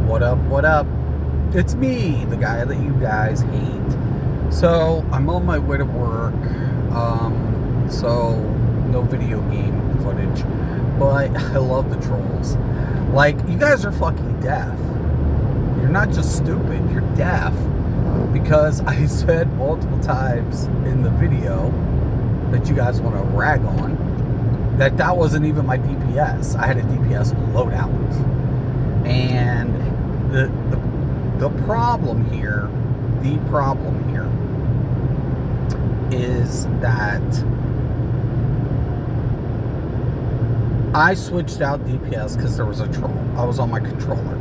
What up, what up? It's me, the guy that you guys hate. So, I'm on my way to work. So no video game footage. But I love the trolls. Like, you guys are fucking deaf. You're not just stupid, you're deaf. Because I said multiple times in the video that you guys want to rag on that wasn't even my DPS. I had a DPS loadout. And the problem here is that I switched out DPS because there was a troll. I was on my controller,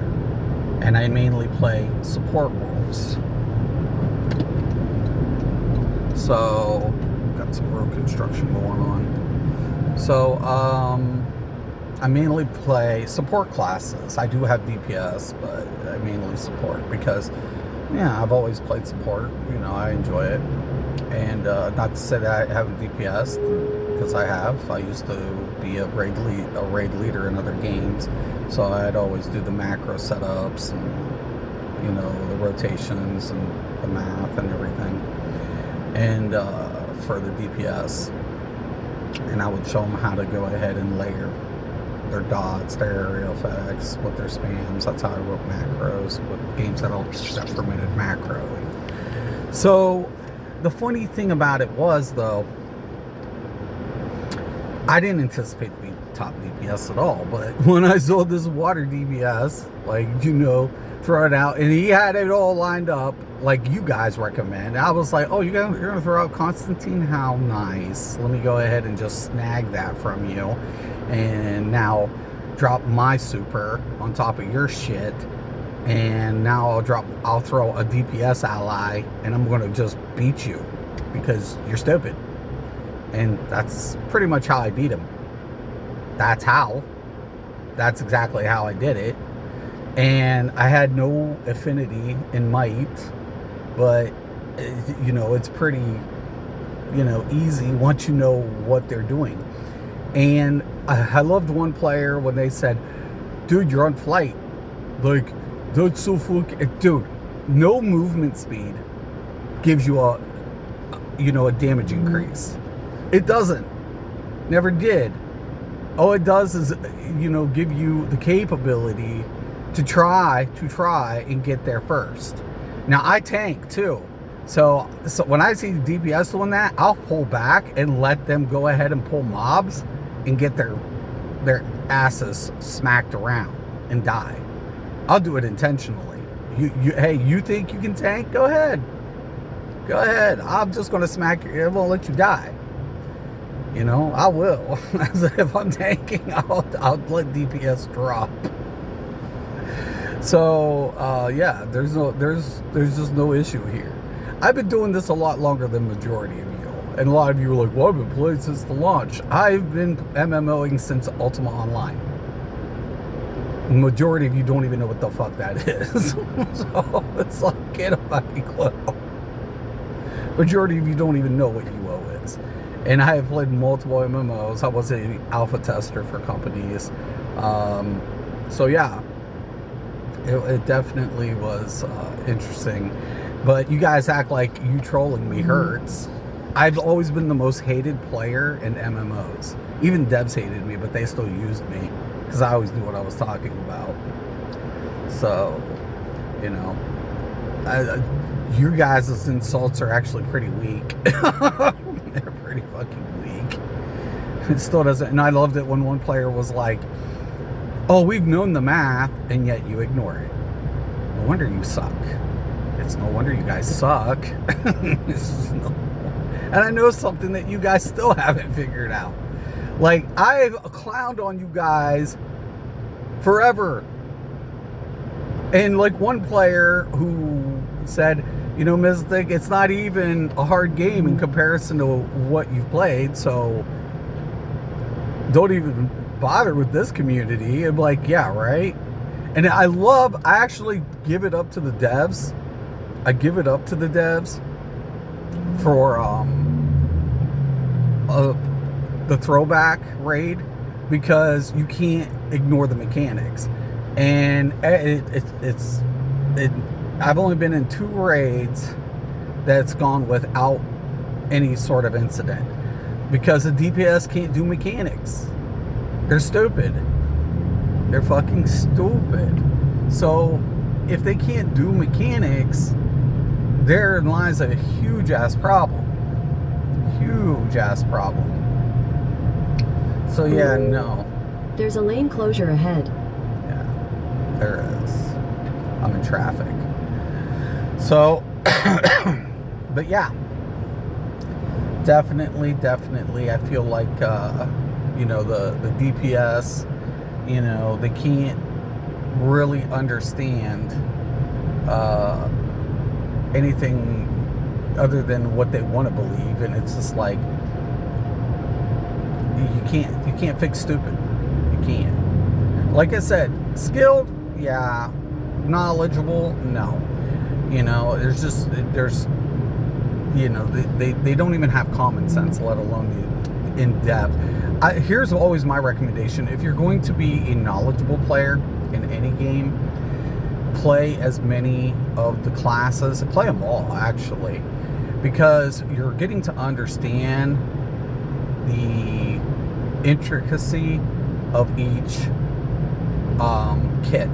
and I mainly play support roles. So, got some road construction going on. So, I mainly play support classes. I do have DPS, but I mainly support because, yeah, I've always played support. You know, I enjoy it. And not to say that I haven't DPS, because I have. I used to be a raid leader in other games, so I'd always do the macro setups and, you know, the rotations and the math and everything. And for the DPS, and I would show them how to go ahead and layer their dots, their area effects, what their spams. That's how I wrote macros with games that permitted macro. So the funny thing about it was, though, I didn't anticipate to be top DPS at all, but when I saw this water DPS, like, you know, throw it out, and he had it all lined up like you guys recommend, I was like, oh, you're gonna throw out Constantine? How nice. Let me go ahead and just snag that from you, and now drop my super on top of your shit, and now I'll throw a DPS ally, and I'm gonna just beat you because you're stupid. And that's pretty much how I beat him. That's exactly how I did it. And I had no affinity in might, but, you know, it's pretty, you know, easy once you know what they're doing. And I loved one player when they said, dude, you're on flight. Like, that's so fucking... Dude, no movement speed gives you a damage increase. It doesn't. Never did. All it does is, you know, give you the capability to try and get there first. Now, I tank too. So when I see the DPS doing that, I'll pull back and let them go ahead and pull mobs and get their asses smacked around and die. I'll do it intentionally. Hey, you think you can tank? Go ahead. I'm just going to smack you. I won't let you die. You know, I will. If I'm tanking, I'll let DPS drop. So, yeah, there's just no issue here. I've been doing this a lot longer than majority of you. And a lot of you are like, well, I've been playing since the launch. I've been MMOing since Ultima Online. Majority of you don't even know what the fuck that is. So, it's like, get a fucking clue. Majority of you don't even know what UO is. And I have played multiple MMOs. I was an alpha tester for companies. So, yeah. It definitely was interesting. But you guys act like you trolling me hurts. I've always been the most hated player in MMOs. Even devs hated me, but they still used me because I always knew what I was talking about. So, you know, you guys' insults are actually pretty weak. They're pretty fucking weak. It still doesn't... And I loved it when one player was like, oh, we've known the math, and yet you ignore it. No wonder you suck. It's no wonder you guys suck. And I know something that you guys still haven't figured out. Like, I've clowned on you guys forever. And like one player who said, you know, Mystic, it's not even a hard game in comparison to what you've played, so don't even bother with this community. I'm like, yeah, right. And I actually give it up to the devs. I give it up to the devs for the throwback raid, because you can't ignore the mechanics. And I've only been in 2 raids that's gone without any sort of incident because the DPS can't do mechanics. They're stupid. They're fucking stupid. So if they can't do mechanics, therein lies a huge ass problem. Huge ass problem. So yeah, no. There's a lane closure ahead. Yeah, there is. I'm in traffic. So, but yeah, definitely, I feel like, you know, the DPS, you know, they can't really understand anything other than what they want to believe, and it's just like you can't fix stupid. You can't. Like I said, skilled, yeah. Knowledgeable, no. You know, there's you know, they don't even have common sense, let alone the in depth. Here's always my recommendation: if you're going to be a knowledgeable player in any game, play as many of the classes, play them all actually, because you're getting to understand the intricacy of each kit,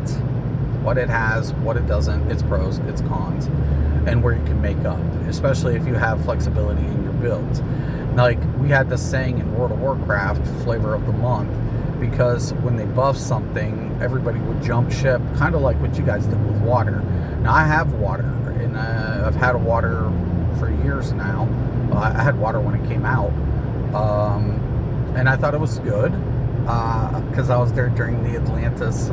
what it has, what it doesn't, its pros, its cons, and where you can make up, especially if you have flexibility in your builds. Like we had this saying in World of Warcraft, flavor of the month, because when they buff something, everybody would jump ship, kind of like what you guys did with water. Now I have water, and I've had water for years now. I had water when it came out, and I thought it was good because I was there during the Atlantis,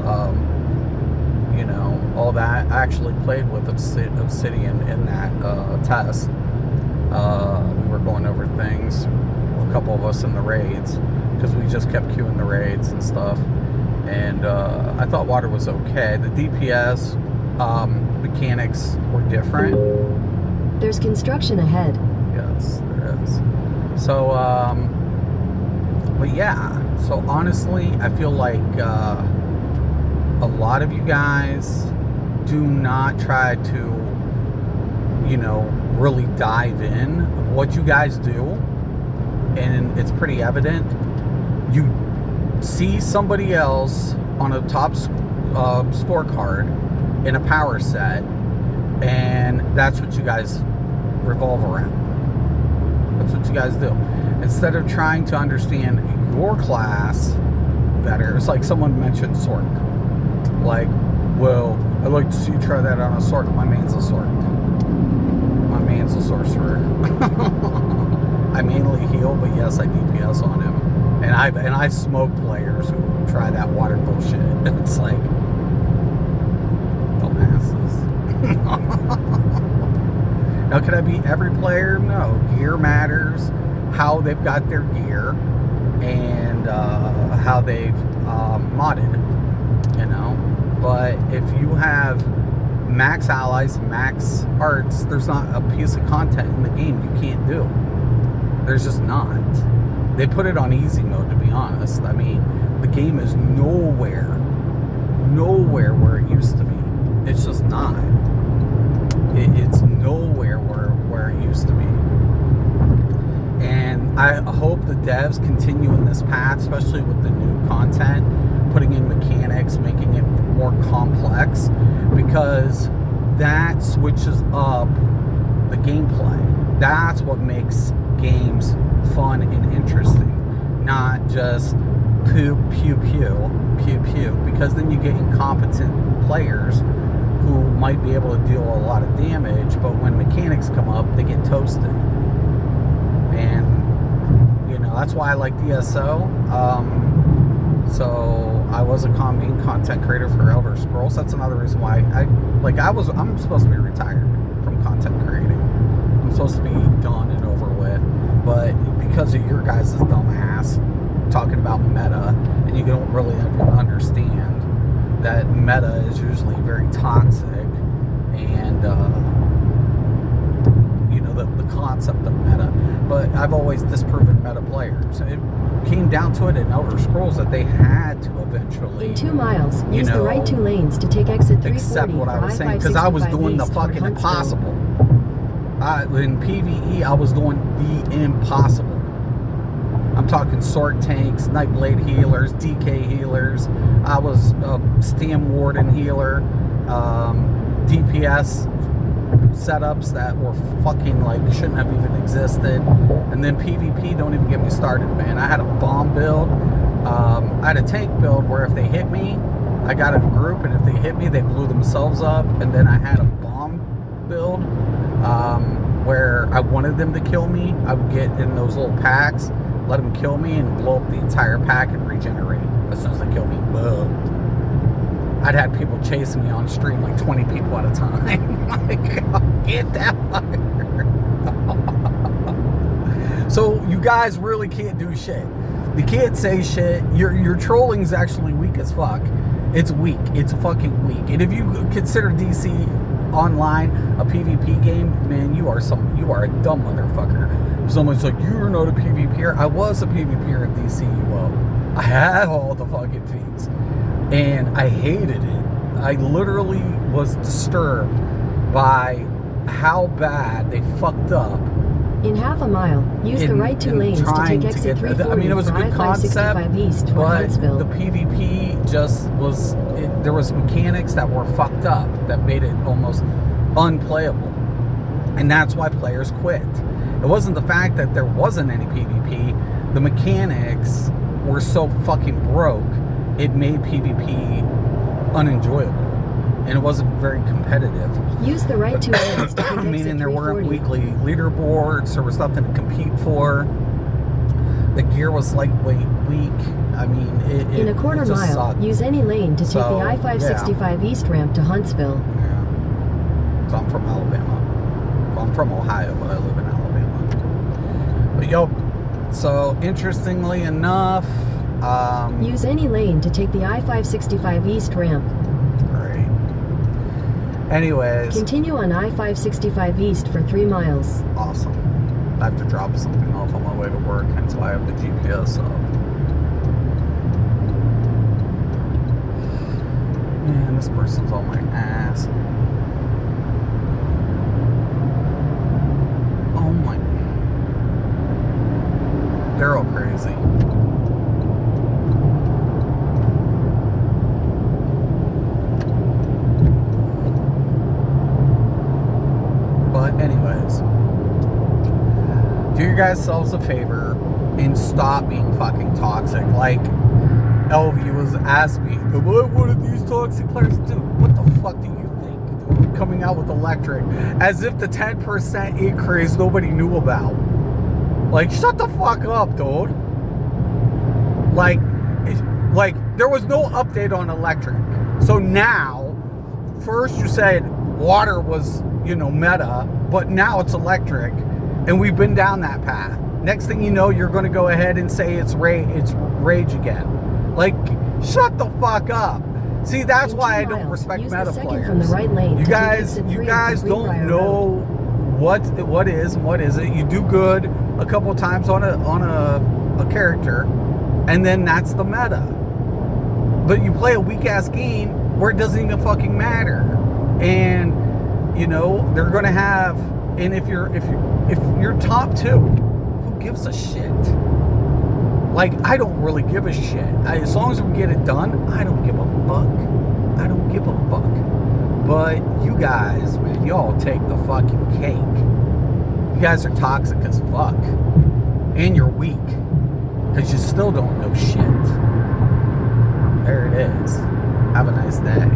you know, all that. I actually played with Obsidian in that test. We were going over things, a couple of us in the raids, because we just kept queuing the raids and stuff. And I thought water was okay. The DPS mechanics were different. There's construction ahead. Yes, there is. So, but yeah. So honestly, I feel like a lot of you guys do not try to, you know, really dive in. What you guys do, and it's pretty evident, you see somebody else on a top scorecard in a power set, and that's what you guys revolve around. That's what you guys do. Instead of trying to understand your class better, it's like someone mentioned Sork. Like, well, I'd like to see you try that on a Sork. My man's a Sork. My man's a sorcerer. I mainly heal, but yes, I DPS on him. And I smoke players who try that water bullshit. It's like, dumbasses. Now, could I beat every player? No. Gear matters. How they've got their gear, and how they've modded, you know. But if you have max allies, max arts, there's not a piece of content in the game you can't do. There's just not. They put it on easy mode, to be honest. I mean, the game is nowhere where it used to be. It's just not. It's nowhere where it used to be. And I hope the devs continue in this path, especially with the new content, putting in mechanics, making it more complex, because that switches up the gameplay. That's what makes games fun and interesting, not just pew, pew, pew, pew, pew, because then you get incompetent players who might be able to deal a lot of damage, but when mechanics come up, they get toasted. And, you know, that's why I like DSO. So I was a main content creator for Elder Scrolls. That's another reason why I'm supposed to be retired from content creating. I'm supposed to be done and over with. But because of your guys' dumb ass talking about meta, and you don't really understand that meta is usually very toxic, and you know, the concept of meta. But I've always disproven meta players. came down to it in Elder Scrolls that they had to eventually, In 2 miles, you use the know, right 2 lanes to take exit 340 accept what I for was saying, because I was I-565 doing the east toward fucking Huntsville. impossible. In PvE, I was doing the impossible. I'm talking Sork tanks, Nightblade healers, DK healers. I was a Stam Warden healer, DPS setups that were fucking like shouldn't have even existed. And then PvP, don't even get me started, man. I had a bomb build. I had a tank build where if they hit me, I got in a group, and if they hit me, they blew themselves up. And then I had a bomb build where I wanted them to kill me. I would get in those little packs, let them kill me, and blow up the entire pack and regenerate as soon as they kill me. Boom. I'd had people chasing me on stream, like 20 people at a time. Like, get that fire. So you guys really can't do shit. You can't say shit. Your trolling's actually weak as fuck. It's weak. It's fucking weak. And if you consider DC Online a PvP game, man, you are a dumb motherfucker. Someone's like, you're not a PvPer. I was a PvPer at DCUO. I had all the fucking feats, and I hated it. I literally was disturbed by how bad they fucked up. In half a mile, use the right 2 lanes to take exit 340 I mean, it was a good concept, east toward but Huntsville. the PvP just was, there was mechanics that were fucked up that made it almost unplayable. And that's why players quit. It wasn't the fact that there wasn't any PvP. The mechanics were so fucking broke, it made PvP unenjoyable. And it wasn't very competitive. Use the right 2 lanes to take exit Meaning there weren't 340. weekly leaderboards, there was nothing to compete for. The gear was lightweight, weak. I mean, In a quarter it just mile, sucked. use any lane to take So, the I-565 east ramp to Huntsville. Yeah. So I'm from Alabama. Well, I'm from Ohio, but I live in Alabama. But yo, so interestingly enough, Use any lane to take the I-565 east ramp. great. Anyways, Continue on I-565 east for 3 miles. awesome. I have to drop something off on my way to work, hence why I have the GPS up. Man, this person's on my ass. Oh my. They're all crazy. But anyways, do you guys selves a favor and stop being fucking toxic. Like LV was asked me, what are these toxic players? Dude, what the fuck do you think, dude? Coming out with electric as if the 10% increase nobody knew about. Like, shut the fuck up, dude. Like there was no update on electric. So now, first you said water was, meta, but now it's electric, and we've been down that path. Next thing you know, you're going to go ahead and say it's rage again. Like, shut the fuck up. See, that's why I don't respect meta players. From the right lane You guys don't know what is and what isn't. You do good a couple times on a character, and then that's the meta. But you play a weak ass game where it doesn't even fucking matter. And they're gonna have, and if you're top 2, who gives a shit? Like, I don't really give a shit. As long as we get it done, I don't give a fuck. I don't give a fuck. But you guys, man, y'all take the fucking cake. You guys are toxic as fuck. And you're weak. Because you still don't know shit. There it is. Have a nice day.